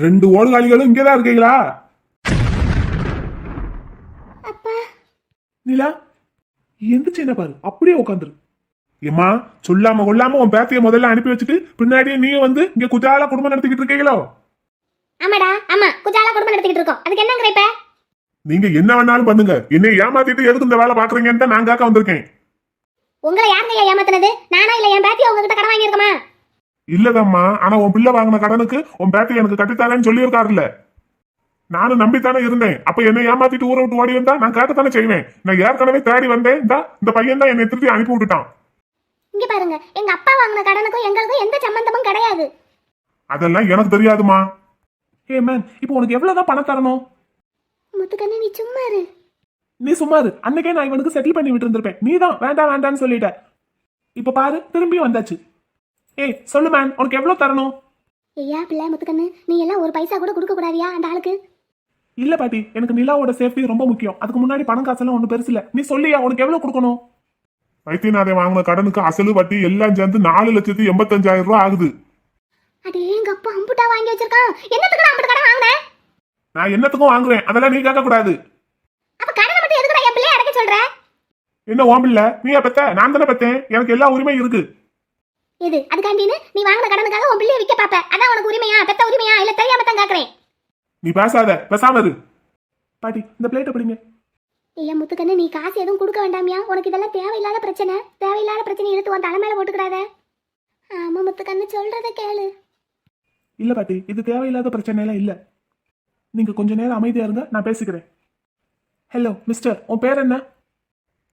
ரெண்டு ஓடுகாலிகளும் இங்கதான் இருக்கீங்களா? நிலா எந்திரிச்சு என்ன பாரு, அப்படியே உட்காந்துரு. ஏமா சொல்லாம கொள்ளாம உன் பேத்திய முதல்ல அனுப்பி வச்சுட்டு பின்னாடியே நீ வந்து இங்க குஜாலா குடும்பம் நடத்திக்கிட்டு இருக்கீங்களோ? ஆமாடா, ஆமா, குஜாலா குடும்பம் நடத்திக்கிட்டு இருக்கோம். அதுக்கு என்னங்கற இப்ப? நீங்க என்ன வேணாலும் பண்ணுங்க, என்னை ஏமாத்திட்டு எதுக்கு இந்த வேலை பாக்குறீங்கன்னு தான் நான் கேட்க வந்திருக்கேன். உங்களை யாருங்க ஏமாத்துனது? நானா இல்ல என் பேத்தி உங்ககிட்ட கடன் வாங்கி இருக்கமா? இல்லதம்மா, ஆனா உன் பிள்ளை வாங்கின கடனுக்கு உன் பேத்தி எனக்கு கட்டித்தாரேன்னு சொல்லியிருக்காருல்ல. நானும் நம்பித்தானே இருந்தேன். அப்ப என்னை ஏமாத்திட்டு ஊரை விட்டு ஓடி வந்தா நான் கேட்கத்தானே செய்வேன். நான் ஏற்கனவே தேடி வந்தேன். இந்த பையன் தான் என்னை திருப்பி அனுப்பி விட்டுட்டான். இங்க பாருங்க, எங்க அப்பா வாங்கின கடனுக்கும் எங்களுக்கும் எந்த சம்பந்தமும் கிடையாது. அதெல்லாம் எனக்கு தெரியாதுமா. ஏ மேன், இப்போ உனக்கு எவ்வளவுதான் பணம் தரணும்? முத்துக்கண்ணு, நீ சும்மா இரு. நீ சும்மா இரு. அன்னைக்கே நான் இவனுக்கு செட்டில் பண்ணி விட்டு இருந்திருப்பேன். நீ தான் வேண்டாம் வேண்டான்னு சொல்லிட்ட. இப்ப பாரு, திரும்பியும் வந்தாச்சு. ஏய் சொல்லு மேன், உனக்கு எவ்வளவு தரணும்? ஐயா பிள்ளை முத்துக்கண்ணு, நீ எல்லாம் ஒரு பைசா கூட கொடுக்க கூடாதியா அந்த ஆளுக்கு? இல்ல பாட்டி, எனக்கு நிலாவோட சேஃப்டி ரொம்ப முக்கியம். அதுக்கு முன்னாடி பணம் காசெல்லாம் ஒண்ணு பெருசு இல்ல. நீ சொல்லியா, உனக்கு எவ்வளவு கொடுக்கணும்? வைத்தியநாதை வாங்கின கடனுக்கு அசலு வட்டி எல்லாம் சேர்ந்து 4,85,000 ரூபாய் ஆகுது. அடே எங்க அப்பா அம்புட்டா வாங்கி வச்சிருக்கான். என்னத்துக்கு அம்புட்ட கடன் வாங்குன? நான் என்னத்துக்கும் வாங்குறேன், அதெல்லாம் நீ கேட்க கூடாது. அப்ப கடனை மட்டும் எதுக்குடா என் பிள்ளைய அடக்க சொல்ற? என்ன ஓம் இல்ல, நீயா பெத்த? நான் தானே பெத்தேன். எனக்கு எல்லா உரிமையும் இருக்கு. இது அதுக்காண்டின்னு நீ வாங்கின கடனுக்காக உன் பிள்ளைய விக்க பாப்ப? அதான் உனக்கு உரிமையா? பெத்த உரிமையா? இல்ல தெரியாம தான் கேக்குறேன். நீ பேசாத, பேசாம இரு. பாட்டி, இந்த பிளேட்டை பிடிங்க. ஐயா முத்துக்கண்ணு, நீ காசு எதுவும் கொடுக்க வேண்டாமியா. உனக்கு இதெல்லாம் தேவையில்லாத பிரச்சனை. தேவையில்லாத பிரச்சனை எடுத்து உன் தலை மேல போட்டுக்கிறாத. ஆமா முத்துக்கண்ணு, சொல்றத கேளு. இல்ல பாட்டி, இது தேவையில்லாத பிரச்சனை எல்லாம் இல்ல. நீங்க கொஞ்ச நேரம் அமைதியா இருங்க, நான் பேசிக்கிறேன். ஹலோ மிஸ்டர், உன் பேர் என்ன?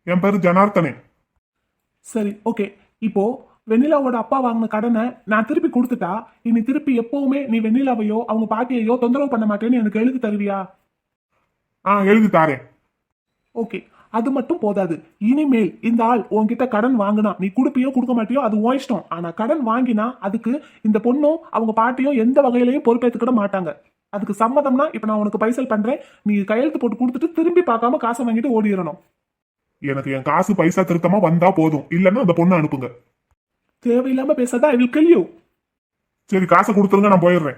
என் பேரு ஜனார்த்தனே. சரி, ஓகே. இப்போ வெண்ணிலாவோட அப்பா வாங்கின கடனை நான் திருப்பி கொடுத்துட்டா, இனி திருப்பி எப்பவுமே நீ வெண்ணிலாவையோ அவங்க பாட்டியையோ தொந்தரவு பண்ண மாட்டேன்னு எனக்கு எழுதி தருவியா? எழுதி தாரேன். ஓகே, அது மட்டும் போதாது. இனிமேல் இந்த ஆள் உன்கிட்ட கடன் வாங்கினா நீ கொடுப்பியோ கொடுக்க மாட்டியோ அது உன் இஷ்டம். ஆனா கடன் வாங்கினா அதுக்கு இந்த பொண்ணும் அவங்க பாட்டியும் எந்த வகையிலையும் பொறுப்பேற்றுக்கிட மாட்டாங்க. அதுக்கு சம்மதம்னா இப்ப நான் உனக்கு பைசல் பண்றேன், நீ கையெழுத்து போட்டு கொடுத்துட்டு திரும்பி பார்க்காம காசை வாங்கிட்டு ஓடிடணும். எனக்கு என் காசு பைசா திருத்தமா வந்தா போதும், இல்லன்னா அந்த பொண்ணை அனுப்புங்க. தேவையில்லாம பேசாதா, ஐ வில் கில் யூ. சரி, காசை கொடுத்துருங்க, நான் போயிடுறேன்.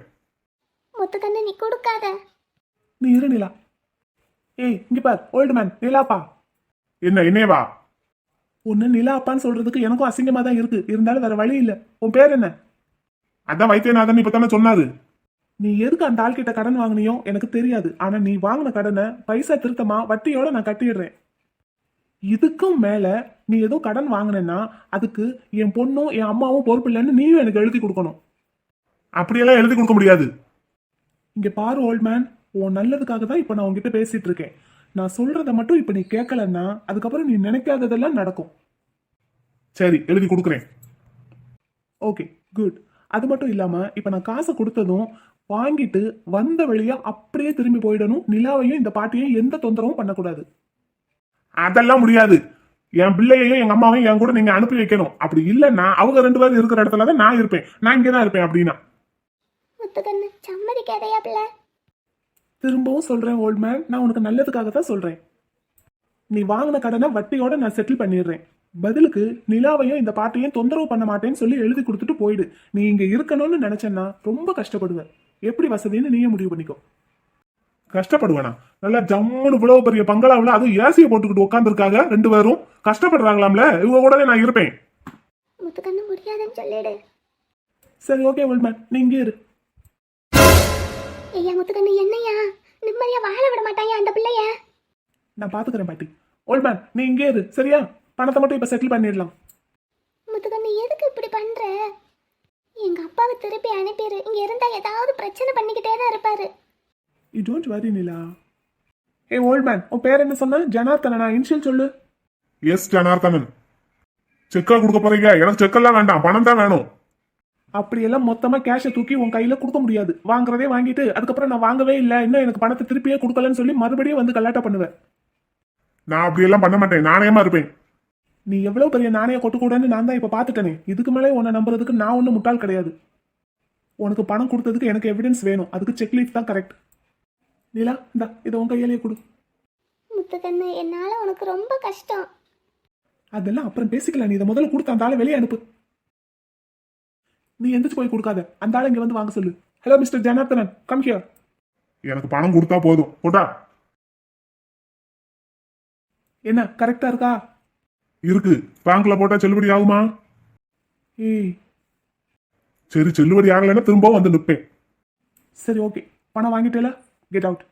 முத்துக்கண்ணு, நீ கொடுக்காத. நீ இரு நிலா. ஏய் இங்க பார், ஓல்டு மேன் நிலாப்பா. என்னவா? உன்ன நிலாப்பான்னு சொல்றதுக்கு எனக்கும் அசிங்கமா தான் இருக்கு. இருந்தாலும் வேற வழி இல்ல. உன் பேர் என்ன? அதான் வைத்தியநாதன் இப்ப தானே சொன்னாரு. நீ எதுக்கு அந்த ஆள்கிட்ட கடன் வாங்கினியோ எனக்கு தெரியாது. ஆனா நீ வாங்கின கடனை பைசா திருத்தமா வட்டியோட நான் கட்டிடுறேன். இதுக்கும் மேல நீ ஏதோ கடன் வாங்கினா அதுக்கு என் பொண்ணும் என் அம்மாவும் பொறுப்பு இல்லைன்னு நீயும் எனக்கு எழுதி கொடுக்கணும். அப்படியெல்லாம் எழுதி கொடுக்க முடியாது. இங்க பாரு ஓல்ட் மேன், உன் நல்லதுக்காக தான் இப்ப நான் உன்கிட்ட பேசிட்டு இருக்கேன். நான் சொல்றத மட்டும் இப்ப நீ கேட்கலன்னா அதுக்கப்புறம் நீ நினைக்காததெல்லாம் நடக்கும். சரி, எழுதி கொடுக்குறேன். Okay, good. அது மட்டும் இல்லாம இப்ப நான் காசை கொடுத்ததும் வாங்கிட்டு வந்த வழியா அப்படியே திரும்பி போயிடணும். நிலாவையும் இந்த பாட்டியையும் எந்த தொந்தரவும் பண்ணக்கூடாது. அதெல்லாம் முடியாது. என் பிள்ளையையும் எங்க அம்மாவையும் என் கூட நீங்க அனுப்பி வைக்கணும். அப்படி இல்லைன்னா அவங்க 2 பேரும் இருக்கிற இடத்துல தான் நான் இருப்பேன். நான் இங்கதான் இருப்பேன். அப்படின்னா முத்துக்கண்ணு, சம்மதிக்காதயா பிள்ளை. திரும்பவும் சொல்றேன் ஓல்ட் மேன், நான் உனக்கு நல்லதுக்காக தான் சொல்றேன். நீ வாங்கின கடனை வட்டியோட நான் செட்டில் பண்ணிடுறேன். பதிலுக்கு நிலாவையும் இந்த பாட்டியையும் தொந்தரவு பண்ண மாட்டேன்னு சொல்லி எழுதி கொடுத்துட்டு போயிடு. நீ இங்க இருக்கணும்னு நினைச்சேன்னா ரொம்ப கஷ்டப்படுவேன். எப்படி வசதின்னு நீயே முடிவு பண்ணிக்கோ. கஷ்டப்படுவேனா? நல்லா ஜம்முன்னு இவ்வளவு பெரிய பங்களாவில் அதுவும் ஏசியை போட்டுக்கிட்டு உட்காந்துருக்காங்க 2 பேரும். கஷ்டப்படுறாங்களாம்ல, இவங்க கூடவே நான் இருப்பேன். முத்துக்கண்ணு, முடியாதுன்னு சொல்லிடு. சரி, ஓகே ஓல்ட் மேன், நீ இங்கே இரு. ஐயா முத்துக்கண்ணு, என்னையா நிம்மதியா வாழ விட மாட்டாயா அந்த பிள்ளைய? நான் பாத்துக்கிறேன் பாட்டி. ஓல்ட் மேன், நீ இங்கே இரு, சரியா? பணத்தை மட்டும் இப்ப செட்டில் பண்ணிடலாம். முத்துக்கண்ணு, எதுக்கு இப்படி பண்ற? எங்க அப்பாவை திருப்பி அனுப்பிடு. இங்க இருந்தா ஏதாவது பிரச்சனை பண்ணிக்கிட்டே தான் இருப்பாரு. You don't worry Nila. A old man, உன் பேர் என்ன சொன்ன? ஜனார்த்தனா? இனிஷியல் சொல்லு. எஸ் ஜனார்த்தனன். செக்கா கொடுக்க போறீங்க? எனக்கு செக்கெல்லாம் வேண்டாம், பணம் தான் வேணும். அப்படியெல்லாம் மொத்தமா கேஷை தூக்கி உன் கையில கொடுக்க முடியாது. வாங்குறதே வாங்கிட்டு அதுக்கப்புறம் நான் வாங்கவே இல்லை, இன்னும் எனக்கு பணத்தை திருப்பியே கொடுக்கலன்னு சொல்லி மறுபடியும் வந்து கலாட்டா பண்ணுவேன். நான் அப்படியெல்லாம் பண்ண மாட்டேன், நாணயமா இருப்பேன். நீ எவ்வளவு பெரிய நாணய கொட்டுக்கூடன்னு நான் தான் இப்ப பாத்துட்டேனே. இதுக்கு மேலே உன்னை நம்புறதுக்கு நான் ஒன்னும் முட்டாள் கிடையாது. உனக்கு பணம் கொடுத்ததுக்கு எனக்கு எவிடன்ஸ் வேணும். அதுக்கு செக் லீஃப் தான் கரெக்ட். நிலா, இந்தா இதை உன் கையிலேயே கொடு. முத்துக்கண்ணு, என்னால உனக்கு ரொம்ப கஷ்டம். அதெல்லாம் அப்புறம் பேசிக்கலாம். நீ இதை முதல்ல கொடுத்த அந்த ஆளை வெளியே அனுப்பு. நீ எந்திரிச்சு போய் கொடுக்காத, அந்த ஆளை இங்க வந்து வாங்க சொல்லு. Hello mister Janardhanan, come here. எனக்கு பணம் கொடுத்தா போதும், போடா. என்ன கரெக்டா இருக்கா? இருக்கு. பேங்க்ல போட்டா செல்லுபடி ஆகுமா? ஏய், சரி செல்லுபடி ஆகலைன்னா திரும்பவும் வந்து நிற்பேன். சரி ஓகே, பணம் வாங்கிட்டேல, கெட் அவுட்.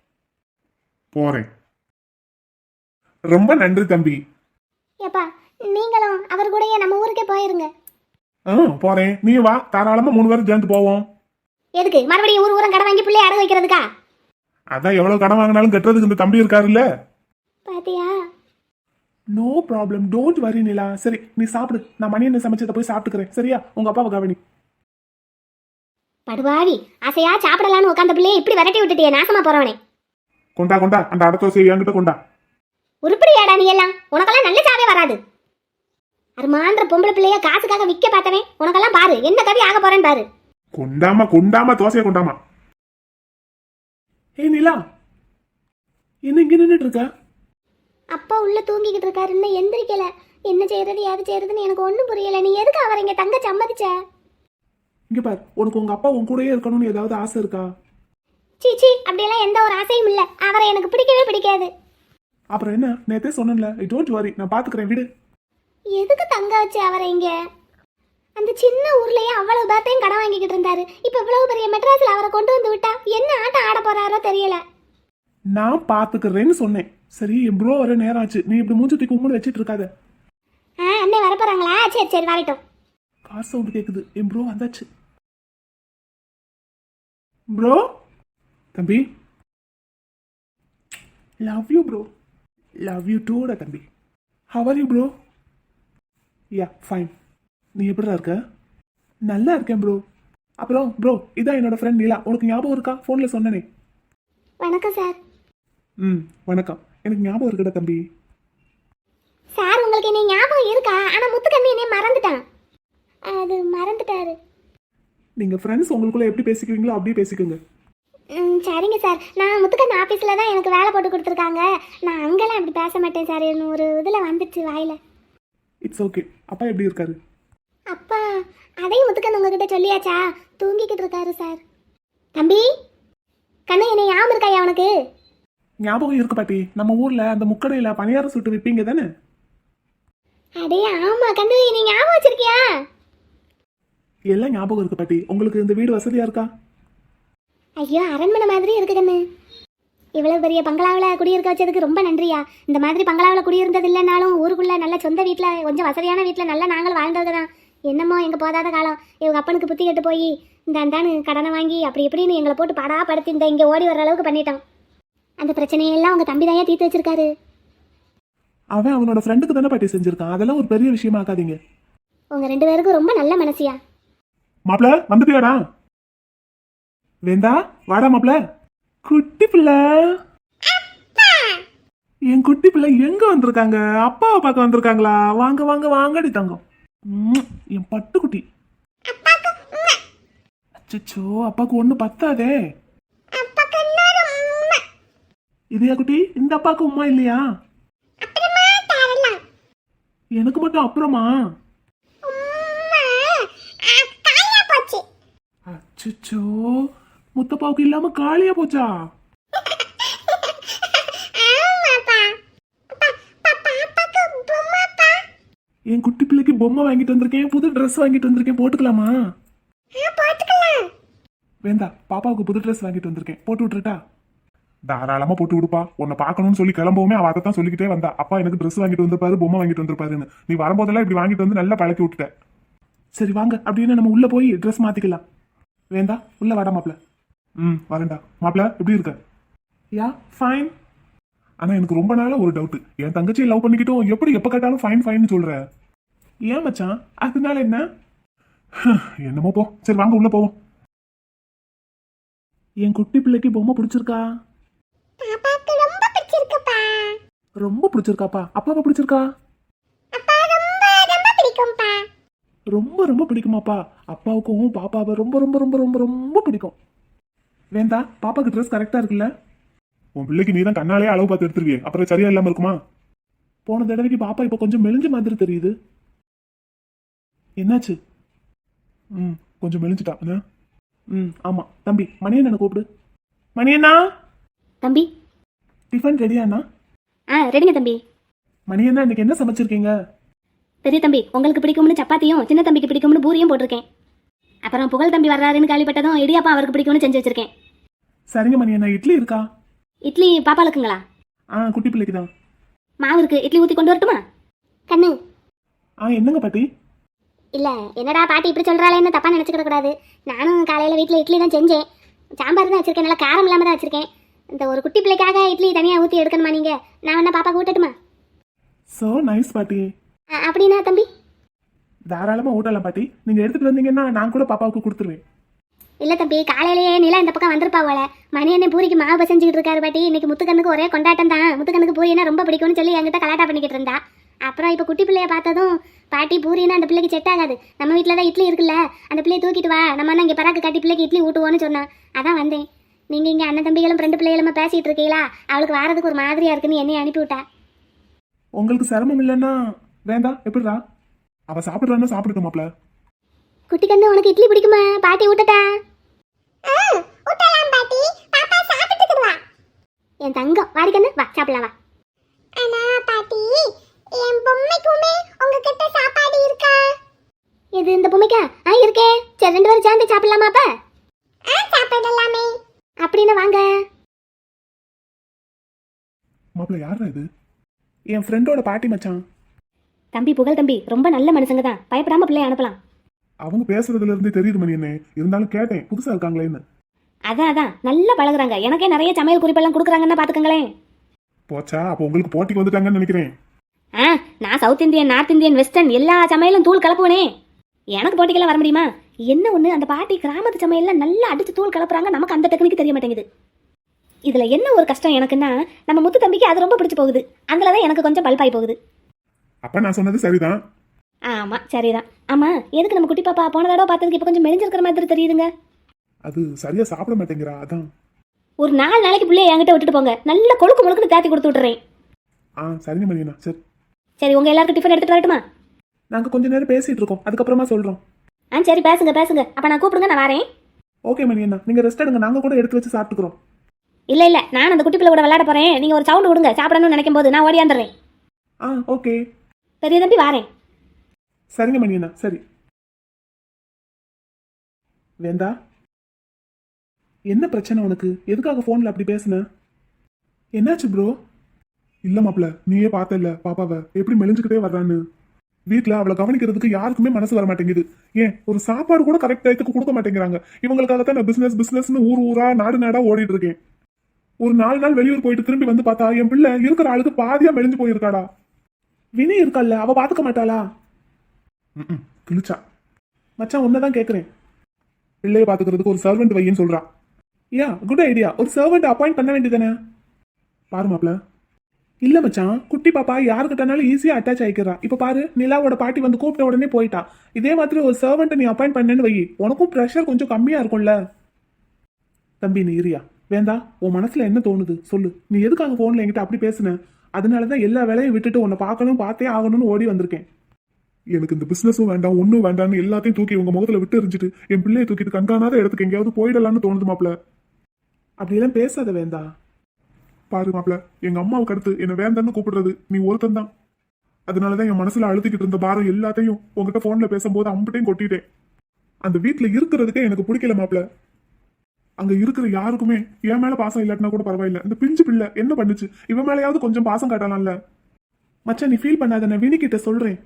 போறேன். ரொம்ப நன்றி தம்பி. ஏப்பா நீங்களும் அவர் கூடயே நம்ம ஊருக்கே போயிருங்க. போறேன், நீ வா, தாராளமா 3 பேரும் சேர்ந்து போவோம். எதுக்கு மறுபடியும் ஊரம் கடன் வாங்கி பிள்ளைய அடகு வைக்கிறதுக்கா? அதான் எவ்வளவு கடன் வாங்கினாலும் கட்டுறதுக்கு இந்த தம்பி இருக்காருல்ல. பாத்தியா? நோ ப்ராப்ளம், டோன்ட் வரி நிலா. சரி நீ சாப்பிடு, நான் மணி என்ன சமைச்சதை போய் சாப்பிட்டுக்கிறேன். சரியா? உங்க அப்பாவை கவனி. படுவாவி, ஆசையா சாப்பிடலான்னு உட்காந்த பிள்ளைய இப்படி விரட்டி விட்டுட்டியே, நாசமா போறவனே. கொண்டா கொண்டா, அந்த அடத்தோசை என்கிட்ட கொண்டா. உருப்படியாடா நீ எல்லாம், உனக்கெல்லாம் நல்ல சாவே வராது. அருமான்ற பொம்பளை பிள்ளைய காசுக்காக விற்க பார்த்தவன் உனக்கெல்லாம் பாரு என்ன கவி ஆக போறேன்னு பாரு. கொண்டாமா கொண்டாமா, தோசையை கொண்டாமா. ஏய் நிலா, என்ன இங்க நின்றுட்டு இருக்க? அப்பா உள்ள தூங்கிக்கிட்டு இருக்காரு, இன்னும் எந்திரிக்கல. என்ன செய்யறது யாரு செய்யறதுன்னு எனக்கு ஒண்ணும் புரியல. நீ எதுக்கு அவரை இங்க தங்க சம்மதிச்ச? இங்க பார், உனக்கு உங்க அப்பா உன் கூடயே இருக்கணும்னு ஏதாவது ஆசை இருக்கா? சீச்சி, அப்படியெல்லாம் எந்த ஒரு ஆசையும் இல்ல. அவரை எனக்கு பிடிக்கவே பிடிக்காது. அப்புறம் என்ன, நேத்தே சொன்னேன்ல, டோன்ட் வரி, நான் பாத்துக்கிறேன், விடு. எதுக்கு தங்க வச்சு அவரை இங்க? அந்த சின்ன ஊர்லயே அவ்வளவு பேர்த்தையும் கடன் வாங்கிக்கிட்டு இருந்தாரு. இப்ப இவ்வளவு பெரிய மெட்ராஸ்ல அவரை கொண்டு வந்து விட்டா என்ன ஆட்டம் ஆட போறாரோ தெரியல. நான் பாத்துக்கிறேன்னு சொன்னேன். சரி என் ப்ரோ வர நேரம் ஆச்சு, நீ இப்படி மூஞ்சி தூக்கி உம்முன்னு வச்சிட்டு இருக்காத. அண்ணே வர போறாங்களா? சரி சரி வரட்டும். கார் சவுண்ட் கேக்குது, என் ப்ரோ வந்தாச்சு. ப்ரோ, தம்பி, love you bro. Love you டூடா தம்பி. How are you bro? Yeah fine. நீ எப்படிடா இருக்க? நல்லா இருக்கேன் ப்ரோ. அப்புறம் ப்ரோ, இதான் என்னோட ஃப்ரெண்ட் நீலா. உனக்கு ஞாபகம் இருக்கா? ஃபோன்ல சொன்னனே. வணக்கம் சார். வணக்கம். எனக்கு ஞாபகம் இருக்குடா தம்பி. சார் உங்களுக்கு என்ன ஞாபகம் இருக்கா? ஆனா முத்துக்கண்ணி என்னைய மறந்துட்டான். அது மறந்துட்டாரு. நீங்க ஃப்ரெண்ட்ஸ் உங்களுக்குள்ள எப்படி பேசிக்குவீங்களோ அப்படியே பேசிக்கோங்க. சரிங்க சார். நான் முத்துக்கண்ணி ஆஃபீஸில் தான் எனக்கு வேலை போட்டு கொடுத்துருக்காங்க. நான் அங்கெல்லாம் அப்படி பேச மாட்டேன் சார். என்ன ஒரு இதில் வந்துச்சு வாயில. It's okay. அப்பா எப்படி இருக்காரு? அப்பா அதையும் முத்துக்கண்ணு உங்ககிட்ட சொல்லியாச்சா? தூங்கிக்கிட்டு இருக்காரு சார். தம்பி கண்ணு, என்ன ஞாபகம் இருக்காயா உனக்கு? ஞாபகம் இருக்கு பாட்டி. நம்ம ஊர்ல அந்த முக்கடையில பணியாரம் சுட்டு விப்பீங்க தானே? அடே ஆமா கண்ணு, நீ ஞாபகம் வச்சிருக்கியா? எல்லாம் ஞாபகம் இருக்கு பாட்டி. உங்களுக்கு இந்த வீடு வசதியா இருக்கா? ஐயோ, அரண்மனை மாதிரி இருக்கு கண்ணு. இவ்வளவு பெரிய பங்களாவில் குடியிருக்க வச்சதுக்கு ரொம்ப நன்றியா. இந்த மாதிரி பங்களாவில் குடியிருந்தது இல்லைனாலும் ஊருக்குள்ள நல்ல சொந்த வீட்டில் கொஞ்சம் வசதியான வீட்டில் நல்லா நாங்கள் வாழ்ந்தது தான். என்னமோ எங்கள் போதாத காலம் இவங்க அப்பனுக்கு புத்தி கட்டு போய் இந்த அந்தானு கடனை வாங்கி அப்படி இப்படின்னு எங்களை போட்டு படுத்தி இந்த இங்கே ஓடி வர அளவுக்கு பண்ணிட்டோம். அந்த பிரச்சனையெல்லாம் உங்கள் தம்பி தான் தீர்த்து வச்சிருக்காரு. அவன் அவனோட ஃப்ரெண்டுக்கு தானே பாட்டி செஞ்சிருக்கான். அதெல்லாம் ஒரு பெரிய விஷயமா ஆக்காதீங்க. உங்கள் 2 பேருக்கும் ரொம்ப நல்ல மனசியா. மாப்பிள வந்துட்டியாடா? வேந்தா வாடா மாப்பிள. குட்டி பிள்ளை, என் குட்டி பிள்ளை எங்க வந்திருக்காங்க? அப்பாவை பார்க்க வந்திருக்காங்களா? வாங்க வாங்க வாங்கடி தங்கம். என் பட்டுக்குட்டி. அச்சோ, அப்பாக்கு ஒண்ணு பத்தாதே. இதையா குட்டி? இந்த அப்பாக்கு உமா இல்லையா? எனக்கு மட்டும் அப்புறமா? அச்சோ, முத்தப்பாவுக்கு இல்லாம காலியா போச்சா? என் குட்டி பிள்ளைக்கு பொம்மை வாங்கிட்டு வந்திருக்கேன், புது ட்ரெஸ் வாங்கிட்டு வந்திருக்கேன், போட்டுக்கலாமா? வேண்டா, பாப்பாவுக்கு புது ட்ரெஸ் வாங்கிட்டு வந்திருக்கேன், போட்டு விட்டுருட்டா? தாராளமா போட்டு விடுப்பா. உன்னை பார்க்கணும்னு சொல்லி கிளம்பவுமே அவ அதைத்தான் சொல்லிக்கிட்டே வந்தா. அப்பா எனக்கு ட்ரெஸ் வாங்கிட்டு வந்திருப்பாரு, பொம்மை வாங்கிட்டு வந்திருப்பாருன்னு. நீ வரும்போதெல்லாம் இப்படி வாங்கிட்டு வந்து நல்லா பழக்கி விட்டுட்ட. சரி வாங்க, அப்படின்னு நம்ம உள்ள போய் ட்ரெஸ் மாத்திக்கலாம். வேண்டா, உள்ள வாடா மாப்பிள. வரேன்டா. மாப்பிள எப்படி இருக்க? Yeah fine. ஆனா எனக்கு ரொம்ப நாளா ஒரு டவுட். என் தங்கச்சியை லவ் பண்ணிக்கிட்டோம், எப்படி எப்ப கேட்டாலும் ஃபைன் ஃபைன் சொல்ற? ஏன் மச்சான், அதனால என்ன? என்னமோ போ. சரி வாங்க உள்ள போவோம். என் குட்டி பிள்ளைக்கு பொம்மை பிடிச்சிருக்கா? ரொம்ப பிடிச்சிருக்காப்பா. அப்பாவை பிடிச்சிருக்கா? ரொம்ப ரொம்ப பிடிக்குமாப்பா. அப்பாவுக்கும் பாப்பாவை ரொம்ப ரொம்ப ரொம்ப ரொம்ப ரொம்ப பிடிக்கும். வேண்டா, பாப்பாக்கு ட்ரெஸ் கரெக்டா இருக்குல்ல? உன் பிள்ளைக்கு நீ தான் கண்ணாலே அளவு பார்த்து எடுத்துருவியே, அப்புறம் சரியா இல்லாம இருக்குமா? போன தடவைக்கு பாப்பா இப்ப கொஞ்சம் மெலிஞ்ச மாதிரி தெரியுது. என்னாச்சு? கொஞ்சம் மெலிஞ்சிட்டா. ம் ஆமா தம்பி மணியண்ணனை கூப்பிடு. மணியண்ணா, தம்பி. டிஃபன் ரெடியாண்ணா? ரெடிங்க தம்பி. மணியண்ணா, இன்னைக்கு என்ன சமைச்சிருக்கீங்க? பெரிய தம்பி உங்களுக்கு பிடிக்கும்னு சப்பாத்தியும், சின்ன தம்பிக்கு பிடிக்கும்னு பூரியும் போட்டிருக்கேன். அப்புறம் புகழ் தம்பி வர்றாருன்னு கேள்விப்பட்டதும் இடியாப்பா அவருக்கு பிடிக்கும்னு செஞ்சு வச்சிருக்கேன். சரிங்க மணியண்ணா, இட்லி இருக்கா? இட்லி பாப்பாளுக்குங்களா? குட்டி பிள்ளைக்கு தான். மாவு இருக்கு, இட்லி ஊற்றி கொண்டு வரட்டுமா? கண்ணு. என்னங்க பாட்டி? இல்ல என்னடா பாட்டி இப்படி சொல்றாளேன்னு தப்பா நினைச்சுக்கிட கூடாது. நானும் காலையில வீட்டில் இட்லி தான் செஞ்சேன். சாம்பார் தான் வச்சிருக்கேன், நல்லா காரம் இல்லாம தான் வச்சிருக்கேன். இந்த ஒரு குட்டி பிள்ளைக்காக இட்லி தனியா ஊற்றி எடுக்கணுமா நீங்க? நான் வேணா பாப்பா ஊட்டட்டுமா? சோ நைஸ் பாட்டி. அப்படின்னா தம்பி தாராளமா ஊட்டலாம் பாட்டி. நீங்க எடுத்துட்டு வந்தீங்கன்னா நான் கூட பாப்பாவுக்கு கொடுத்துருவேன். இல்ல தம்பி, காலையிலேயே நிலா இந்த பக்கம் வந்திருப்பா போல. மணி என்ன பூரிக்கு மாவு பசஞ்சுக்கிட்டு இருக்காரு பாட்டி. இன்னைக்கு முத்துக்கண்ணுக்கு ஒரே கொண்டாட்டம் தான். முத்துக்கண்ணுக்கு பூரினா ரொம்ப பிடிக்கும்னு சொல்லி என்கிட்ட கலாட்டா பண்ணிக்கிட்டு இருந்தா. அப்புறம் இப்போ குட்டி பிள்ளைய பார்த்ததும் பாட்டி பூரினா அந்த பிள்ளைக்கு செட் ஆகாது, நம்ம வீட்டில் தான் இட்லி இருக்குல்ல, அந்த பிள்ளையை தூக்கிட்டு வா, நம்ம இங்கே பராக்கு காட்டி பிள்ளைக்கு இட்லி ஊட்டுவோன்னு சொன்னா. அதான் வந்தேன். நீங்க இங்கே அண்ணன் தம்பிகளும் 2 பிள்ளைகளும் பேசிட்டு இருக்கீங்களா, அவளுக்கு வாரதுக்கு ஒரு மாதிரியா இருக்குன்னு என்னை அனுப்பிவிட்டா. உங்களுக்கு சிரமம் இல்லைன்னா வேண்டாம். எப்படிடா அவ சாப்பிடுறான்னு சாப்பிடுட்டு மாப்ள. குட்டி கண்ணு, உனக்கு இட்லி பிடிக்குமா? பாட்டி ஊட்டட்டா? என் தங்கம் வாடி கண்ணு, வா சாப்பிடலாம் வா. ஆனா பாட்டி, என் பொம்மைக்குமே உங்ககிட்ட சாப்பாடு இருக்கா? இது இந்த பொம்மைக்கா? இருக்கே. சரி 2 பேரும் சேர்ந்து சாப்பிடலாமா அப்ப? சாப்பிடலாமே. அப்படின்னு வாங்க. மாப்ள யாரா இது? என் ஃப்ரெண்டோட பாட்டி மச்சான். தம்பி புகழ் தம்பி ரொம்ப நல்ல மனுஷங்க தான், பயப்படாம பிள்ளைய அனுப்பலாம். அவங்க பேசுறதுல இருந்து தெரியுது மணி என்ன. இருந்தாலும் கேட்டேன் புதுசா இருக்காங்களேன்னு. அதான் நல்லா பழகுறாங்க. எனக்கே நிறைய சமையல் குறிப்பெல்லாம் கொடுக்குறாங்கன்னு பாத்துக்கங்களேன். போச்சா, அப்போ உங்களுக்கு போட்டிக்கு வந்துட்டாங்கன்னு நினைக்கிறேன். நான் south Indian, north Indian, western எல்லா சமையலும் தூள் கலப்புவனே. எனக்கு போட்டிக்கெல்லாம் வர முடியுமா? என்ன ஒண்ணு, அந்த பாட்டி கிராமத்து சமையல்ல நல்லா அடிச்சு தூள் கலப்புறாங்க. நமக்கு அந்த டெக்னிக் தெரிய மாட்டேங்குது. இதுல என்ன ஒரு கஷ்டம் எனக்குன்னா, நம்ம முத்து தம்பிக்கு அது ரொம்ப பிடிச்சு போகுது. அதுலதான் எனக்கு கொஞ்சம் பல்பாய் போகுது. அப்ப நான் சொன்னது சரிதான். ஆமா சரிதான். ஆமா, எதுக்கு நம்ம குட்டி பாப்பா போன தடவை பார்த்ததுக்கு இப்ப கொஞ்சம் மெலிஞ்சிருக்கிற மாதிரி தெரியுதுங்க. அது சரியா சாப்பிட மாட்டேங்கிறா, அதான். ஒரு 4 நாளைக்கு பிள்ளைய என்கிட்ட விட்டுட்டு போங்க, நல்ல கொழுக்கு முழுக்குன்னு தேத்தி கொடுத்து விட்டுறேன். சரிங்க மணியண்ணா. சரி சரி, உங்க எல்லாருக்கும் டிஃபன் எடுத்துட்டு வரட்டுமா? நாங்க கொஞ்ச நேரம் பேசிட்டு இருக்கோம், அதுக்கப்புறமா சொல்றோம். சரி பேசுங்க. அப்ப நான் கூப்பிடுங்க, நான் வரேன். ஓகே மணியண்ணா, நீங்க ரெஸ்ட் எடுங்க, நாங்க கூட எடுத்து வச்சு சாப்பிட்டுக்கிறோம். இல்ல நான் அந்த குட்டி பிள்ளை கூட விளையாட போறேன். நீங்க ஒரு சவுண்ட் விடுங்க, சாப்பிடணும்னு நினைக்கும் போது நான் ஓடியாந்துடுறேன். ஓகே. பெரிய தம்பி வாரேன். சரிங்க மணியண்ணா. சரி. வேந்தா, என்ன பிரச்சனை உனக்கு? எதுக்காக போன்ல அப்படி பேசுன? என்னாச்சு ப்ரோ? இல்ல மாப்ள, நீயே பார்த்தல பாப்பாவை எப்படி மெலிஞ்சுக்கிட்டே வர்றான்னு. வீட்டுல அவளை கவனிக்கிறதுக்கு யாருக்குமே மனசு வர மாட்டேங்குது. ஏன் ஒரு சாப்பாடு கூட கரெக்ட் டயத்துக்கு கொடுக்க மாட்டேங்கிறாங்க. இவங்களுக்காகத்தான் நான் பிசினஸ்னு ஊரா நாடா ஓடிட்டு இருக்கேன். ஒரு 4 நாள் வெளியூர் போயிட்டு திரும்பி வந்து பார்த்தா என் பிள்ளை இருக்கிற ஆளுக்கு பாதியா மெலிஞ்சு போயிருக்காடா. வினி இருக்கால, அவ பாத்துக்க மாட்டாளா? கிழிச்சா. மச்சான் உன்னதான் கேக்குறேன், பிள்ளைய பாத்துக்கிறதுக்கு ஒரு சர்வெண்ட் வையின்னு சொல்றா. Good idea. ஒரு சர்வெண்ட் அப்பாயிண்ட் பண்ண வேண்டியதானே? பாரு மாப்ள. இல்ல மச்சான், குட்டி பாப்பா யாருக்கிட்டனாலும் ஈஸியா அட்டாச் ஆயிக்கிறா. இப்ப பாரு, நிலாவோட பாட்டி வந்து கூப்பிட்ட உடனே போயிட்டா. இதே மாதிரி ஒரு சர்வெண்ட் நீ அப்பாயிண்ட் பண்ணேன்னு வை, உனக்கும் ப்ரெஷர் கொஞ்சம் கம்மியா இருக்கும்ல. தம்பி நீ இரியா. வேண்டா, உன் மனசுல என்ன தோணுது சொல்லு. நீ எதுக்காக போன்ல என்கிட்ட அப்படி பேசுன? அதனாலதான் எல்லா வேலையும் விட்டுட்டு உன்னை பார்க்கணும், பார்த்தே ஆகணும்னு ஓடி வந்திருக்கேன். எனக்கு இந்த பிசினஸும் வேண்டாம், ஒன்னும் வேண்டாம்னு எல்லாத்தையும் தூக்கி உங்க முகத்துல விட்டு எரிஞ்சிட்டு என் பிள்ளையை தூக்கிட்டு கண்காணாத இடத்துக்கு எங்கேயாவது போயிடலான்னு தோணுது மாப்ள. அப்படியெல்லாம் பேசாத வேந்தா. பாரு மாப்ள, எங்க அம்மாவுக்கு அடுத்து என்ன வேந்தான்னு கூப்பிடுறது நீ ஒருத்தன் தான். அதனாலதான் என் மனசுல அழுத்திக்கிட்டு இருந்த பாரம் எல்லாத்தையும் உங்ககிட்ட போன்ல பேசும்போது அம்பட்டையும் கொட்டிட்டேன். அந்த வீட்டுல இருக்கிறதுக்கே எனக்கு பிடிக்கல மாப்ள. அங்க இருக்கிற யாருக்குமே என் மேல பாசம் இல்லாட்டினா கூட பரவாயில்ல. இந்த பிஞ்சு பிள்ளை என்ன பண்ணுச்சு? இவன் மேலேயாவது கொஞ்சம் பாசம் காட்டலாம்ல. மச்சான் நீ ஃபீல் பண்ணாத, நான் வினி கிட்ட சொல்றேன்.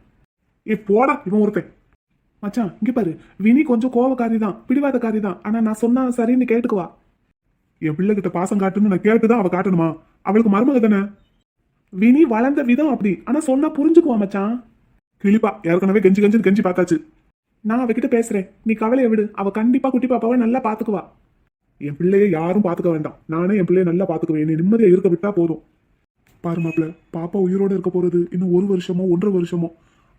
போடா இவன் ஒருத்தன். மச்சான் இங்க பாரு, வினி கொஞ்சம் கோவக்காரி தான், பிடிவாதக்காரி தான். ஆனா நான் சொன்னா சரின்னு கேட்டுக்குவா. என் பிள்ளை கிட்ட பாசம் காட்டுன்னு நான் கேட்டுதான் அவ காட்டணுமா? அவளுக்கு மருமக தானே. வினி வளர்ந்த விதம் அப்படி. ஆனா சொன்னா புரிஞ்சுக்குவா மச்சான். கிளிப்பா ஏற்கனவே கெஞ்சி பார்த்தாச்சு. நான் அவகிட்ட பேசுறேன், நீ கவலையை விடு. அவ கண்டிப்பா குட்டி பாப்பாவை நல்லா பாத்துக்குவா. என் பிள்ளைய யாரும் பாத்துக்க வேண்டாம், நானே என் பிள்ளைய நல்லா பாத்துக்குவேன். என்னை நிம்மதியா இருக்க விட்டா போதும். பாரு மாப்ள, பாப்பா உயிரோட இருக்க போறது இன்னும் 1 வருஷமோ 1.5 வருஷமோ.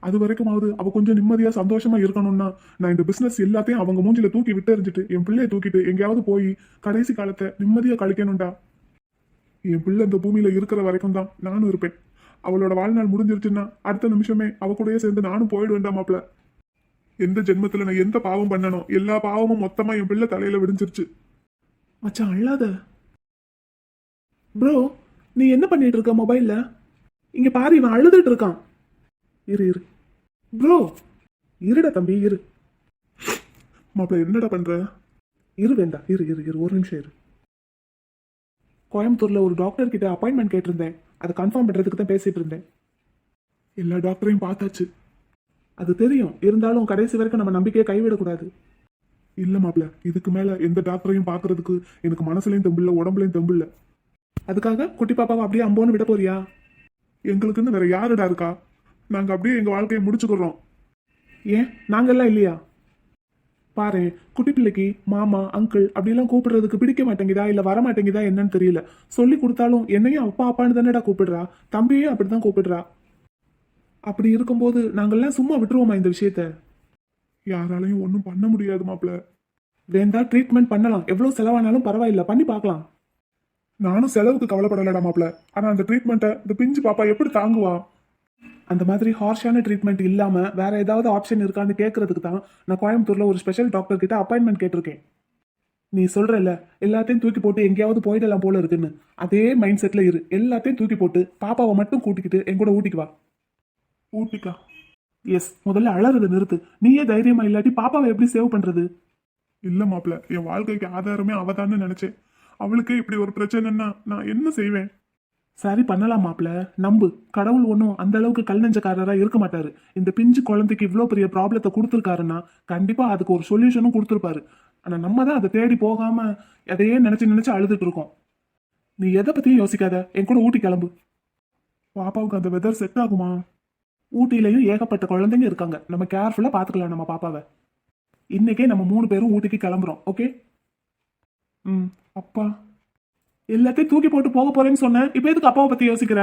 அது வரைக்குமாவது அவ கொஞ்சம் நிம்மதியா சந்தோஷமா இருக்கணும்னா நான் இந்த பிசினஸ் எல்லாத்தையும் அவங்க மூஞ்சில தூக்கி விட்டு எறிஞ்சிட்டு என் பிள்ளைய தூக்கிட்டு எங்கேயாவது போய் கடைசி காலத்தை நிம்மதியா கழிக்கணும்டா. என் பிள்ளை இந்த பூமியில இருக்கிற வரைக்கும் தான் நானும் இருப்பேன். அவளோட வாழ்நாள் முடிஞ்சிருச்சுன்னா அடுத்த நிமிஷமே அவ கூடயே சேர்ந்து நானும் போயிடுவேன்டா மாப்ள. எந்த ஜென்மத்துல நான் எந்த பாவம் பண்ணனோ எல்லா பாவமும் மொத்தமா என் பிள்ளை தலையில விடிஞ்சிருச்சு. மச்சான் அழாத. ப்ரோ நீ என்ன பண்ணிட்டு இருக்க மொபைல்ல? இங்க பாரு இவன் அழுதுட்டு இருக்கான். இரு இரு ப்ரோ, இருடா தம்பி இரு. மாப்பிள்ள என்னடா பண்ற? இரு வேண்டா, இரு இரு இரு ஒரு நிமிஷம் இரு. கோயம்புத்தூர்ல ஒரு டாக்டர் கிட்ட அப்பாயின்மெண்ட் கேட்டிருந்தேன். அதை கன்ஃபார்ம் பண்றதுக்கு தான் பேசிட்டு இருந்தேன். எல்லா டாக்டரையும் பார்த்தாச்சு. அது தெரியும், இருந்தாலும் கடைசி வரைக்கும் நம்ம நம்பிக்கையை கைவிடக்கூடாது. இல்ல மாப்பிள்ள, இதுக்கு மேல எந்த டாக்டரையும் பார்க்கறதுக்கு எனக்கு மனசுலயும் தெம்பில்ல, உடம்புலயும் தெம்பில்ல. அதுக்காக குட்டி பாப்பாவை அப்படியே அம்போன்னு விட போறியா? எங்களுக்குன்னு வேற யாருடா இருக்கா? நாங்க அப்படியே எங்க வாழ்க்கையை முடிச்சுக்கிறோம். ஏன் நாங்கெல்லாம் இல்லையா? பாரு, குட்டி பிள்ளைக்கு மாமா அங்கிள் அப்படிலாம் கூப்பிடுறதுக்கு பிடிக்க மாட்டேங்குதா இல்ல வர மாட்டேங்குதா என்னன்னு தெரியல. சொல்லி கொடுத்தாலும் என்னையும் அப்பா அப்பான்னு தானேடா கூப்பிடுறா, தம்பியும் அப்படிதான் கூப்பிடுறா. அப்படி இருக்கும்போது நாங்கெல்லாம் சும்மா விட்டுருவோமா இந்த விஷயத்த? யாராலையும் ஒன்றும் பண்ண முடியாது மாப்பிள்ள. வேண்டா ட்ரீட்மெண்ட் பண்ணலாம், எவ்வளவு செலவானாலும் பரவாயில்ல, பண்ணி பார்க்கலாம். நானும் செலவுக்கு கவலைப்படலடா மாப்பிள்ள. ஆனா அந்த ட்ரீட்மெண்ட்டை இந்த பிஞ்சு பாப்பா எப்படி தாங்குவா? அந்த மாதிரி ஹார்ஷான ட்ரீட்மெண்ட் இல்லாம வேற ஏதாவது ஆப்ஷன் இருக்கான்னு கேட்கறதுக்கு தான் நான் கோயம்புத்தூர்ல ஒரு ஸ்பெஷல் டாக்டர் கிட்ட அப்பாயின்மெண்ட் கேட்டிருக்கேன். நீ சொல்றல எல்லாத்தையும் தூக்கி போட்டு எங்கேயாவது போயிடலாம் போல இருக்குன்னு, அதே மைண்ட் செட்ல இரு. எல்லாத்தையும் தூக்கி போட்டு பாப்பாவை மட்டும் கூட்டிக்கிட்டு என் கூட ஊட்டிக்கு வா. ஊட்டிக்கா? எஸ். முதல்ல அழறதை நிறுத்து. நீயே தைரியமா இல்லாட்டி பாப்பாவை எப்படி சேவ் பண்றது? இல்ல மாப்பிள்ள, என் வாழ்க்கைக்கு ஆதாரமே அவதான்னு நினைச்சேன். அவளுக்கே இப்படி ஒரு பிரச்சனைன்னா நான் என்ன செய்வேன்? சரி பண்ணலாம் மாப்பிள்ள, நம்பு. கடவுள் ஒன்றும் அந்த அளவுக்கு கல் நெஞ்சக்காரரா இருக்க மாட்டாரு. இந்த பிஞ்சு குழந்தைக்கு இவ்வளோ பெரிய ப்ராப்ளத்தை கொடுத்துருக்காருன்னா கண்டிப்பா அதுக்கு ஒரு சொல்யூஷனும் கொடுத்துருப்பாரு. ஆனா நம்ம தான் அதை தேடி போகாம அதையே நினைச்சு நினைச்சு அழுதுட்டு இருக்கோம். நீ எதை பத்தியும் யோசிக்காத, என் கூட ஊட்டி கிளம்பு. பாப்பாவுக்கு அந்த வெதர் செட் ஆகுமா? ஊட்டிலையும் ஏகப்பட்ட குழந்தைங்க இருக்காங்க, நம்ம கேர்ஃபுல்லா பாத்துக்கலாம் நம்ம பாப்பாவை. இன்னைக்கே நம்ம 3 பேரும் ஊட்டிக்கு கிளம்புறோம். ஓகே? அப்பா எல்லாத்தையும் தூக்கி போட்டு போக போறேன்னு சொன்னேன், இப்ப எதுக்கு அப்பாவை பத்தி யோசிக்கிற?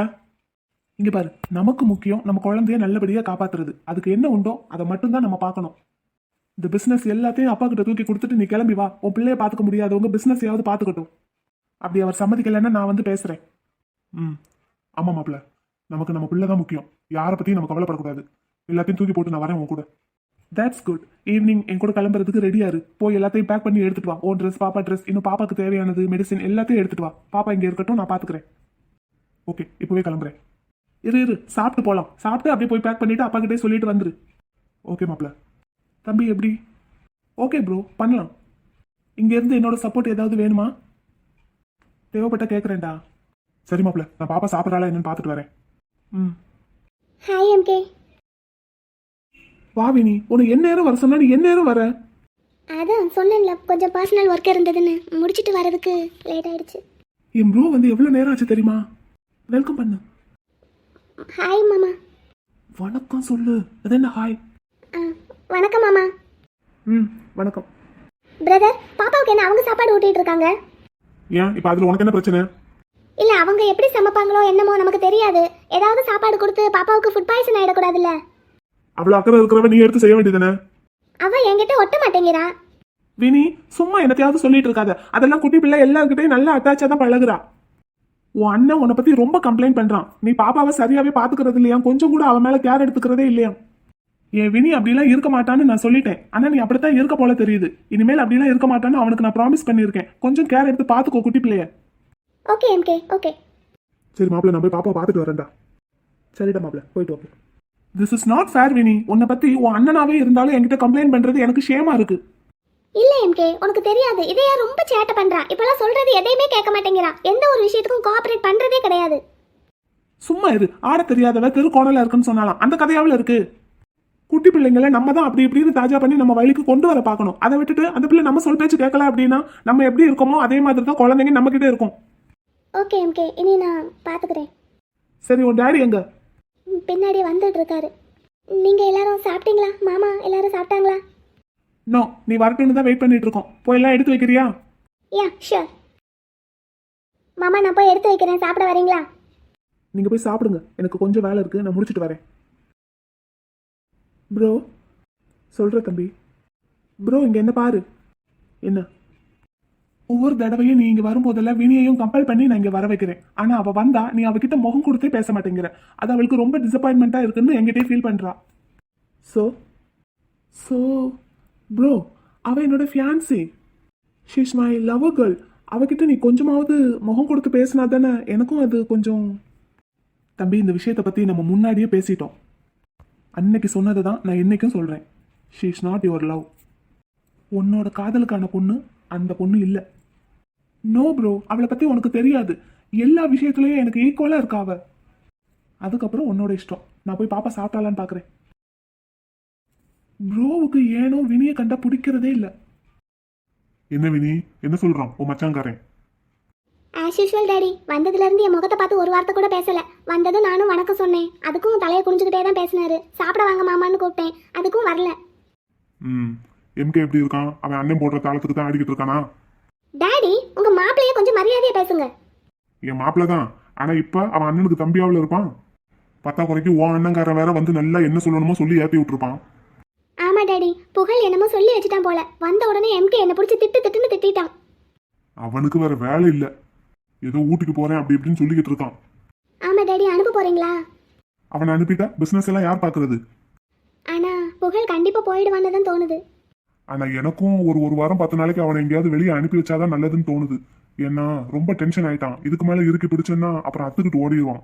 இங்க பாரு, நமக்கு முக்கியம் நம்ம குழந்தைய நல்லபடியா காப்பாத்துறது. அதுக்கு என்ன உண்டோ அதை மட்டும் தான் நம்ம பார்க்கணும். இந்த பிசினஸ் எல்லாத்தையும் அப்பா கிட்ட தூக்கி கொடுத்துட்டு நீ கிளம்பி வா. உன் பிள்ளைய பாத்துக்க முடியாதவங்க பிசினஸ் யாவது பாத்துக்கட்டும். அப்படி அவர் சம்மதிக்கலைன்னா நான் வந்து பேசுறேன். ஆமா மாப்பிள்ள, நமக்கு நம்ம பிள்ளை தான் முக்கியம். யாரை பத்தியும் நம்ம கவலைப்படக்கூடாது. எல்லாத்தையும் தூக்கி போட்டு நான் வரேன் உன் கூட. That's good. ஈவினிங் என் கூட கிளம்புறதுக்கு ரெடியா இரு. போய் எல்லாத்தையும் பேக் பண்ணி எடுத்துட்டு வா. ஓன் ட்ரெஸ், பாப்பா ட்ரெஸ், இன்னும் பாப்பாக்கு தேவையானது, மெடிசின் எல்லாத்தையும் எடுத்துட்டு வா. பாப்பா இங்க இருக்கட்டும், நான் பாத்துக்கிறேன். ஓகே, இப்பவே கிளம்புறேன். இரு இரு, சாப்பிட்டு போலாம். சாப்பிட்டு அப்படியே போய் பேக் பண்ணிட்டு அப்பா கிட்டே சொல்லிட்டு வந்துரு. ஓகே மாப்பிள்ள. தம்பி எப்படி? ஓகே ப்ரோ, பண்ணலாம். இங்க இருந்து என்னோட சப்போர்ட் ஏதாவது வேணுமா? தேவைப்பட்ட கேட்கறேன்டா. சரி மாப்பிள்ள, நான் பாப்பா சாப்பிட்றாளா என்னன்னு பாத்துட்டு வரேன். Hi MK. வா வினி, உனக்கு என்ன நேரம் வர சொன்னா நீ என்ன நேரம் வர? அதான் சொன்னேன்ல, கொஞ்சம் பர்சனல் ஒர்க் இருந்ததுன்னு முடிச்சிட்டு வரதுக்கு லேட் ஆயிடுச்சு. என் ப்ரோ வந்து எவ்வளவு நேரம் ஆச்சு தெரியுமா? வெல்கம் பண்ணு. ஹாய் மாமா. வணக்கம் சொல்லு. அது என்ன ஹாய்? வணக்கம் மாமா. வணக்கம். பிரதர், பாப்பாவுக்கு என்ன அவங்க சாப்பாடு ஊட்டிட்டு இருக்காங்க? ஏன் இப்ப அதுல உனக்கு என்ன பிரச்சனை? இல்ல, அவங்க எப்படி சமைப்பாங்களோ என்னமோ நமக்கு தெரியாது. ஏதாவது சாப்பாடு கொடுத்து பாப்பாவுக்கு ஃபுட் பாய்சன் ஆயிடக்கூடாதுல்ல. அவ்வளவு அக்கறை இருக்கிறவ நீ எடுத்து செய்ய வேண்டியதானே? அவ என்கிட்ட ஒட்ட மாட்டேங்கிறா. வினி, சும்மா என்னத்தையாவது சொல்லிட்டு இருக்காத. அதெல்லாம் குட்டி பிள்ளை எல்லாருக்கிட்டையும் நல்லா அட்டாச்சா தான் பழகுறா. உன் அண்ணன் உன்னை பத்தி ரொம்ப கம்ப்ளைண்ட் பண்றான். நீ பாப்பாவை சரியாவே பாத்துக்கிறது இல்லையா, கொஞ்சம் கூட அவன் மேல கேர் எடுத்துக்கிறதே இல்லையா. என் வினி அப்படிலாம் இருக்க மாட்டான்னு நான் சொல்லிட்டேன். ஆனா நீ அப்படித்தான் இருக்க போல தெரியுது. இனிமேல் அப்படிலாம் இருக்க மாட்டான்னு அவனுக்கு நான் ப்ராமிஸ் பண்ணியிருக்கேன். கொஞ்சம் கேர் எடுத்து பாத்துக்கோ குட்டி பிள்ளைய. Okay MK, okay. சரி மாப்பிள்ள, நான் போய் பாப்பா பாத்துட்டு வரேன்டா. சரிடா மாப்பிள்ள, போயிட்டு வாங்க. This is not fair Vini. உன்னை பத்தி உன் அண்ணனாவே இருந்தாலும் என்கிட்ட கம்ப்ளைண்ட் பண்றது எனக்கு ஷேமா இருக்கு. இல்ல எம்கே, உனக்கு தெரியாது. இதையா ரொம்ப சேட்டை பண்றா. இப்பெல்லாம் சொல்றது எதையுமே கேட்க மாட்டேங்கிறா. எந்த ஒரு விஷயத்துக்கும் கோஆபரேட் பண்றதே கிடையாது. சும்மா இரு. ஆட தெரியாதவ தெரு கோணலா இருக்குன்னு சொன்னாலாம் அந்த கதையாவில் இருக்கு. குட்டி பிள்ளைங்களை நம்ம தான் அப்படி இப்படின்னு தாஜா பண்ணி நம்ம வழிக்கு கொண்டு வர பார்க்கணும். அதை விட்டுட்டு அந்த பிள்ளை நம்ம சொல் பேச்சு கேட்கல அப்படின்னா நம்ம எப்படி இருக்கோமோ அதே மாதிரி தான் குழந்தைங்க நம்ம கிட்ட இருக்கும். ஓகே எம்கே, இனி நான் பாத்துக்கிறேன். சரி, உன் டாடி எங்க? பின்னாடி வந்துட்டு இருக்காரு. நீங்க எல்லாரும் சாப்பிட்டீங்களா? மாமா எல்லாரும் சாப்பிட்டாங்களா? நோ, நீ வரட்டும்னு தான் வெயிட் பண்ணிட்டு இருக்கோம். போய் எல்லாம் எடுத்து வைக்கிறியா? Yeah sure. மாமா, நான் போய் எடுத்து வைக்கிறேன், சாப்பிட வரீங்களா? நீங்க போய் சாப்பிடுங்க, எனக்கு கொஞ்சம் வேலை இருக்கு, நான் முடிச்சிட்டு வரேன். ப்ரோ சொல்ற தம்பி. ப்ரோ இங்க என்ன பாரு. என்ன? ஒவ்வொரு தடவையும் நீ இங்க வரும்போதெல்லாம் வினியையும் கம்பல் பண்ணி நான் இங்க வர வைக்கிறேன். ஆனா அவ வந்தா நீ அவகிட்ட முகம் கொடுத்தே பேச மாட்டேங்கிற. அது அவளுக்கு ரொம்ப டிசப்பாயின்மெண்டா இருக்குன்னு என்கிட்டயே ஃபீல் பண்றா. ஸோ ப்ரோ, அவ என்னோட fiancée. She's my lower girl. அவகிட்ட நீ கொஞ்சமாவது முகம் கொடுத்து பேசினா தானே எனக்கும் அது கொஞ்சம். தம்பி, இந்த விஷயத்தை பற்றி நம்ம முன்னாடியே பேசிட்டோம். அன்னைக்கு சொன்னதை தான் நான் இன்னைக்கும் சொல்கிறேன். She is not your love. உன்னோட காதலுக்கான பொண்ணு அந்த பொண்ணு இல்லை. நோ ப்ரோ, அவளை பற்றி உனக்கு தெரியாது. எல்லா விஷயத்துலையும் எனக்கு ஈக்குவலாக இருக்கா அவ. அதுக்கப்புறம் உன்னோட இஷ்டம். நான் போய் பாப்பா சாப்பிட்டாலான்னு பார்க்குறேன். ப்ரோவுக்கு ஏனோ வினியை கண்டா பிடிக்கிறதே இல்லை. என்ன வினி, என்ன சொல்றான் உன் மச்சாங்காரன்? ஆஸ் யூஷுவல் டாடி, வந்ததுலேருந்து என் முகத்தை பார்த்து ஒரு வார்த்தை கூட பேசலை. வந்ததும் நானும் வணக்கம் சொன்னேன், அதுக்கும் தலையை குனிஞ்சுக்கிட்டே தான் பேசினாரு. சாப்பிட வாங்க மாமான்னு கூப்பிட்டேன், அதுக்கும் வரல. எம்கே எப்படி இருக்கான்? அவன் அண்ணன் போடுற தாளத்துக்கு தான் ஆடிக்கிட்டு இருக்கானா? டாடி, உங்க மாப்பிள்ளைய கொஞ்சம் மரியாதையா பேசுங்க. என் மாப்பிள்ள தான், ஆனா இப்ப அவன் அண்ணனுக்கு தம்பியாவில் இருப்பான். பத்தா குறைக்கு உன் அண்ணங்காரன் வேற வந்து நல்லா என்ன சொல்லணுமோ சொல்லி ஏற்றி விட்டுருப்பான். ஆமா டாடி, புகழ் என்னமோ சொல்லி வச்சுட்டான் போல. வந்த உடனே எம்கே என்ன பிடிச்சி திட்டுன்னு திட்டான். அவனுக்கு வேற வேலை இல்லை, ஏதோ வீட்டுக்கு போறேன் அப்படி இப்படின்னு சொல்லிக்கிட்டு இருக்கான். ஆமா டாடி, அனுப்ப போறீங்களா? அவனை அனுப்பிட்டா பிசினஸ் எல்லாம் யார் பாக்குறது? ஆனா புகழ் கண்டிப்பா போயிடுவான்னு தான் தோணுது. ஆனா எனக்கும் ஒரு வாரம் 10 நாளைக்கு அவனை எங்கேயாவது வெளியே அனுப்பி வச்சாதான் நல்லதுன்னு தோணுது. ஏன்னா ரொம்ப டென்ஷன் ஆயிட்டான். இதுக்கு மேல இறுக்கி பிடிச்சேன்னா அப்புறம் அத்துக்கிட்டு ஓடிடுவான்.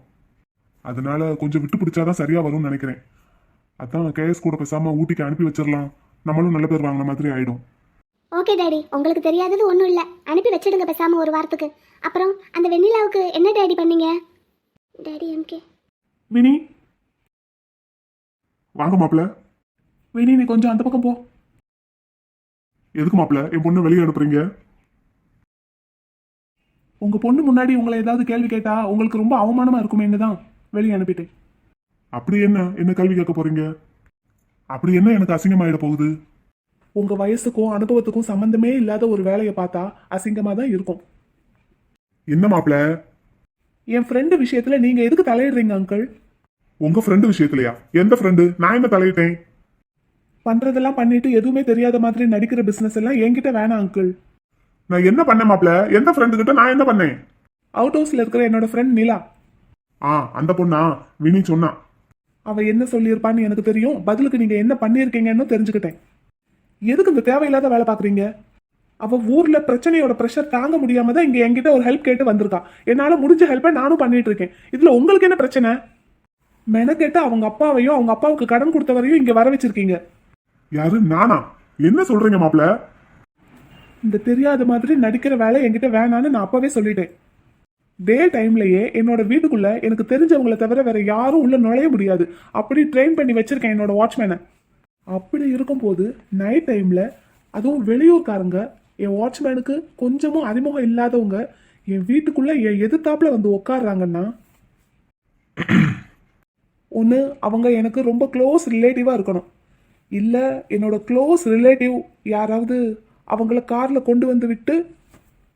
அதனால கொஞ்சம் விட்டு பிடிச்சாதான் சரியா வரும்னு நினைக்கிறேன். அதான் கேஎஸ் கூட பேசாம ஊட்டிக்கு அனுப்பி வச்சிடலாம், நம்மளும் நல்ல பேர் வாங்கின மாதிரி ஆயிடும். ஓகே டாடி, உங்களுக்கு தெரியாதது ஒன்றும் இல்லை. அனுப்பி வச்சிடுங்க பேசாம ஒரு வாரத்துக்கு. அப்புறம் அந்த வெண்ணிலாவுக்கு என்ன டாடி பண்ணீங்க? Daddy MK. வினி வாங்க மாப்பிள்ள. வினி, நீ கொஞ்சம் அந்த பக்கம் போ. எதுக்கு மாப்பிள்ள என் பொண்ணு வெளியே அனுப்புறீங்க? உங்க பொண்ணு முன்னாடி உங்களை ஏதாவது கேள்வி கேட்டா உங்களுக்கு ரொம்ப அவமானமா இருக்குமேன்னு தான் வெளியே அனுப்பிட்டேன். அப்படி என்ன கேள்வி கேட்க போறீங்க? அப்படி என்ன எனக்கு அசிங்கமாயிட போகுது? உங்க வயசுக்கும் அனுபவத்துக்கும் சம்பந்தமே இல்லாத ஒரு வேலையை பார்த்தா அசிங்கமா தான் இருக்கும். என்ன மாப்பிள்ள, என் ஃப்ரெண்டு விஷயத்துல நீங்க எதுக்கு தலையிடுறீங்க அங்கிள்? உங்க ஃப்ரெண்டு விஷயத்துலயா? எந்த ஃப்ரெண்டு? நான் என்ன தலையிட்டேன்? பண்றதெல்லாம் பண்ணிட்டு எதுவுமே தெரியாத மாதிரி நடிக்கிற பிசினஸ் எல்லாம் என்கிட்ட வேணாம் அங்கிள். நான் என்ன பண்ணேன் மாப்பிள்ள? எந்த ஃப்ரெண்டு கிட்ட நான் என்ன பண்ணேன்? அவுட் ஹவுஸ்ல இருக்கிற என்னோட ஃப்ரெண்ட் நிலா. அந்த பொண்ணா? வினி சொன்னா. அவ என்ன சொல்லியிருப்பான்னு எனக்கு தெரியும். பதிலுக்கு நீங்க என்ன பண்ணிருக்கீங்கன்னு தெரிஞ்சுக்கிட்டேன். எதுக்கு இந்த தேவையில்லாத வேலை பாக்குறீங்க? அவ ஊர்ல பிரச்சனையோட ப்ரெஷர் தாங்க முடியாம தான் இங்க என்கிட்ட ஒரு ஹெல்ப் கேட்டு வந்திருக்கா. என்னால முடிஞ்ச ஹெல்ப்பை நானும் பண்ணிட்டு இருக்கேன். இதுல உங்களுக்கு என்ன பிரச்சனை? மெனக்கெட்டு அவங்க அப்பாவையும் அவங்க அப்பாவுக்கு கடன் கொடுத்தவரையும் இங்க வர வச்சிருக்கீங்க. யாரு? நானா? என்ன சொல்றீங்க மாப்பிள்ள? இந்த தெரியாத மாதிரி நடிக்கிற வேலை என்கிட்ட வேணான்னு நான் அப்பவே சொல்லிட்டேன். டே டைம்லயே என்னோட வீட்டுக்குள்ள எனக்கு தெரிஞ்சவங்களை தவிர வேற யாரும் உள்ள நுழைய முடியாது. அப்படி ட்ரெயின் பண்ணி வச்சிருக்கேன் என்னோட வாட்ச்மேனை. அப்படி இருக்கும்போது நைட் டைம்ல அதுவும் வெளியூர்காரங்க, என் வாட்ச்மேனுக்கு கொஞ்சமும் அறிமுகம் இல்லாதவங்க என் வீட்டுக்குள்ள என் எதிர்த்தாப்புல வந்து உட்காடுறாங்கன்னா, ஒன்று அவங்க எனக்கு ரொம்ப க்ளோஸ் ரிலேட்டிவாக இருக்கணும், இல்லை என்னோட க்ளோஸ் ரிலேட்டிவ் யாராவது அவங்கள காரில் கொண்டு வந்து விட்டு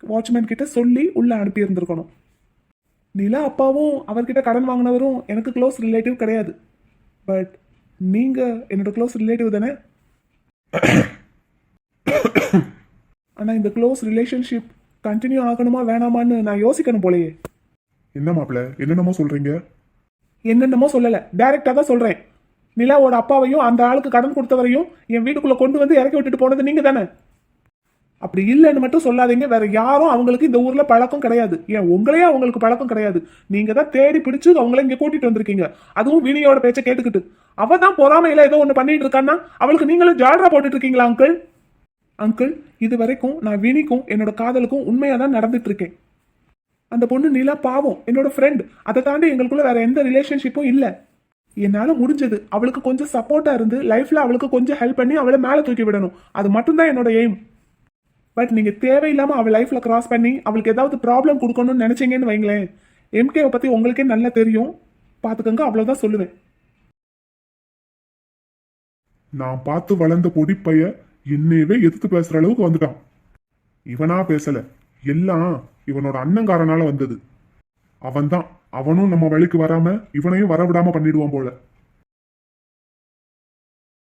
வாட்ச்மேன் கிட்ட சொல்லி உள்ளே அனுப்பியிருந்திருக்கணும். நிலா அப்பாவும் அவர்கிட்ட கடன் வாங்கினவரும் எனக்கு க்ளோஸ் ரிலேட்டிவ் கிடையாது. பட் நீங்கள் என்னோட க்ளோஸ் ரிலேட்டிவ் தானே? ஆனால் இந்த க்ளோஸ் ரிலேஷன்ஷிப் கண்டினியூ ஆகணுமா வேணாமான்னு நான் யோசிக்கணும் போலயே. என்ன மாப்பிள்ள, என்னென்னமோ சொல்கிறீங்க? என்னென்னமோ சொல்லலை, டைரெக்டாக தான் சொல்கிறேன். நிலாவோட அப்பாவையும் அந்த ஆளுக்கு கடன் கொடுத்தவரையும் என் வீட்டுக்குள்ளே கொண்டு வந்து இறக்கி விட்டுட்டு போனது நீங்கள் தானே? அப்படி இல்லைன்னு மட்டும் சொல்லாதீங்க. வேற யாரும் அவங்களுக்கு இந்த ஊர்ல பழக்கம் கிடையாது. ஏன் உங்களையே அவங்களுக்கு பழக்கம் கிடையாது. நீங்க தான் தேடி பிடிச்சு அவங்கள இங்க கூட்டிட்டு வந்திருக்கீங்க. அதுவும் வினியோட பேச்சை கேட்டுக்கிட்டு. அவ தான் பொறாமையில ஏதோ ஒண்ணு பண்ணிட்டு இருக்கான்னா அவளுக்கு நீங்களும் ஜால்ரா போட்டுட்டு இருக்கீங்களா அங்கிள்? அங்கிள், இது வரைக்கும் நான் வினிக்கும் என்னோட காதலுக்கும் உண்மையா தான் நடந்துட்டு இருக்கேன். அந்த பொண்ணு நிலா பாவம், என்னோட ஃப்ரெண்ட். அதை தாண்டி எங்களுக்குள்ள வேற எந்த ரிலேஷன்ஷிப்பும் இல்லை. என்னால முடிஞ்சது அவளுக்கு கொஞ்சம் சப்போர்ட்டா இருந்து லைஃப்ல அவளுக்கு கொஞ்சம் ஹெல்ப் பண்ணி அவளை மேல தூக்கி விடணும். அது மட்டும்தான் என்னோட எய்ம். பட் நீங்க தேவையில்லாம அவள் லைஃப்ல கிராஸ் பண்ணி அவளுக்கு ஏதாவது ப்ராப்ளம் கொடுக்கணும்னு நினைச்சீங்கன்னு வைங்களேன், எம்கேவை பத்தி உங்களுக்கே நல்லா தெரியும், பாத்துக்கங்க. அவ்வளவுதான் சொல்லுவேன். நான் பார்த்து வளர்ந்த பொடிப்பைய என்னையவே எதிர்த்து பேசுற அளவுக்கு வந்துட்டான். இவனா பேசல, எல்லாம் இவனோட அண்ணங்காரனால வந்தது. அவன்தான், அவனும் நம்ம வழிக்கு வராம இவனையும் வரவிடாம பண்ணிடுவான் போல.